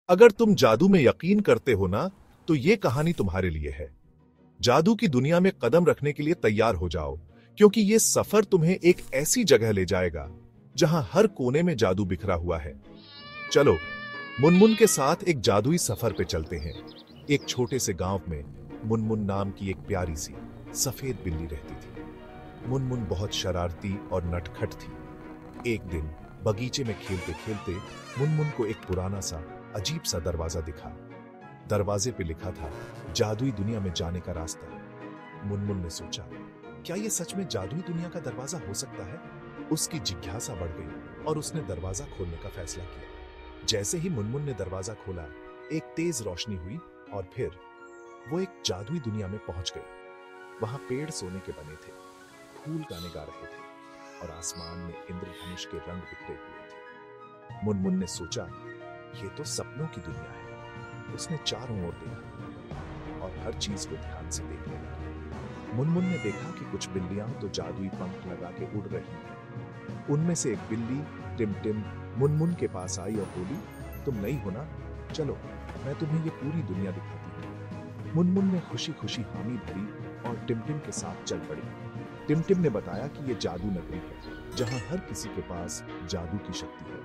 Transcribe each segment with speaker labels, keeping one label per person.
Speaker 1: अगर तुम जादू में यकीन करते हो ना, तो ये कहानी तुम्हारे लिए है। जादू की दुनिया में कदम रखने के लिए तैयार हो जाओ, क्योंकि ये सफर तुम्हें एक ऐसी जगह ले जाएगा जहां हर कोने में जादू बिखरा हुआ है। चलो, मुनमुन के साथ एक जादुई सफर पे चलते हैं। एक छोटे से गांव में मुनमुन नाम की एक प्यारी सी सफेद बिल्ली रहती थी। मुनमुन बहुत शरारती और नटखट थी। एक दिन बगीचे में खेलते खेलते मुनमुन को एक पुराना सा अजीब सा दरवाजा दिखा। दरवाजे पे लिखा था, जादुई दुनिया में जाने का रास्ता। मुनमुन ने सोचा, क्या ये सच में जादुई दुनिया का दरवाजा हो सकता है? उसकी जिज्ञासा बढ़ गई और उसने दरवाजा खोलने का फैसला किया। जैसे ही मुनमुन ने दरवाजा खोला, एक तेज रोशनी हुई और फिर वो एक जादुई दुनिया में पहुंच गई। वहां पेड़ सोने के बने थे, फूल गाने गा रहे थे और आसमान में इंद्रधनुष के रंग बिखरे हुए थे। मुनमुन ने सोचा, ये तो सपनों की दुनिया है। उसने चारों ओर देखा और हर चीज को ध्यान से देखने लगी। मुनमुन ने देखा कि कुछ बिल्लियां तो जादुई पंख लगा के उड़ रही हैं। उनमें से एक बिल्ली टिमटिम मुनमुन के पास आई और बोली, तुम नई हो ना? चलो, मैं तुम्हें ये पूरी दुनिया दिखाती हूँ। मुनमुन ने खुशी खुशी हामी भरी और टिमटिम के साथ चल पड़ी। टिमटिम ने बताया कि यह जादू नगरी है, जहां हर किसी के पास जादू की शक्ति है।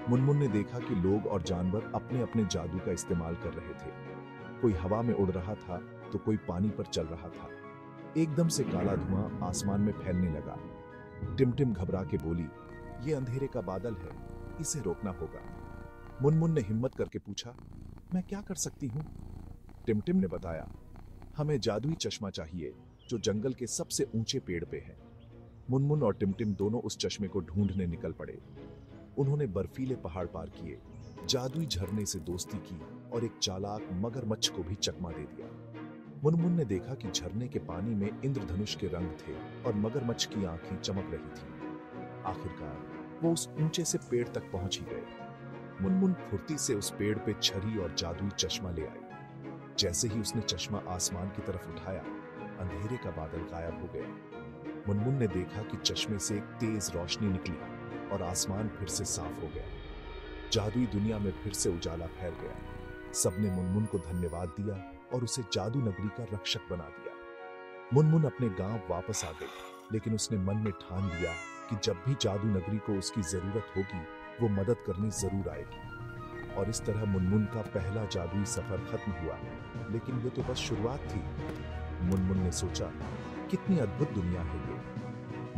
Speaker 1: मुनमुन ने देखा कि लोग और जानवर अपने अपने जादू का इस्तेमाल कर रहे थे। कोई हवा में उड़ रहा था तो कोई पानी पर चल रहा था। एकदम से काला धुआं आसमान में फैलने लगा। टिमटिम घबरा के बोली, ये अंधेरे का बादल है, इसे रोकना होगा। मुनमुन ने हिम्मत करके पूछा, मैं क्या कर सकती हूँ? टिमटिम ने बताया, हमें जादुई चश्मा चाहिए जो जंगल के सबसे ऊंचे पेड़ पे है। मुनमुन और टिमटिम दोनों उस चश्मे को ढूंढने निकल पड़े। उन्होंने बर्फीले पहाड़ पार किए, जादुई झरने से दोस्ती की और एक चालाक मगरमच्छ को भी चकमा दे दिया। मुनमुन ने देखा कि झरने के पानी में इंद्रधनुष के रंग थे और मगरमच्छ की आंखें चमक रही थी। आखिरकार वो उस ऊंचे से पेड़ तक पहुंच ही गए। मुनमुन फुर्ती से उस पेड़ पे छड़ी और जादुई चश्मा ले आई। जैसे ही उसने चश्मा आसमान की तरफ उठाया, अंधेरे का बादल गायब हो गया। मुनमुन ने देखा कि चश्मे से एक तेज रोशनी निकली और आसमान फिर से साफ हो गया। जादुई दुनिया में फिर से उजाला फैल गया। सबने मुनमुन को धन्यवाद दिया और उसे जादू नगरी का रक्षक बना दिया। मुनमुन अपने गांव वापस आ गई, लेकिन उसने मन में ठान लिया कि जब भी जादू नगरी को उसकी जरूरत होगी, वो मदद करने जरूर आएगी। और इस तरह मुनमुन का पहला जादुई सफर खत्म हुआ, लेकिन ये तो बस शुरुआत थी। मुनमुन ने सोचा, कितनी अद्भुत दुनिया है ये,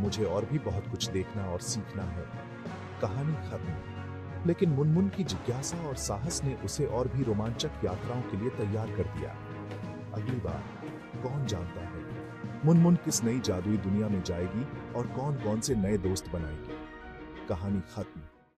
Speaker 1: मुझे और भी बहुत कुछ देखना और सीखना है। कहानी खत्म, लेकिन मुनमुन की जिज्ञासा और साहस ने उसे और भी रोमांचक यात्राओं के लिए तैयार कर दिया। अगली बार कौन जानता है मुनमुन किस नई जादुई दुनिया में जाएगी और कौन कौन से नए दोस्त बनाएगी। कहानी खत्म।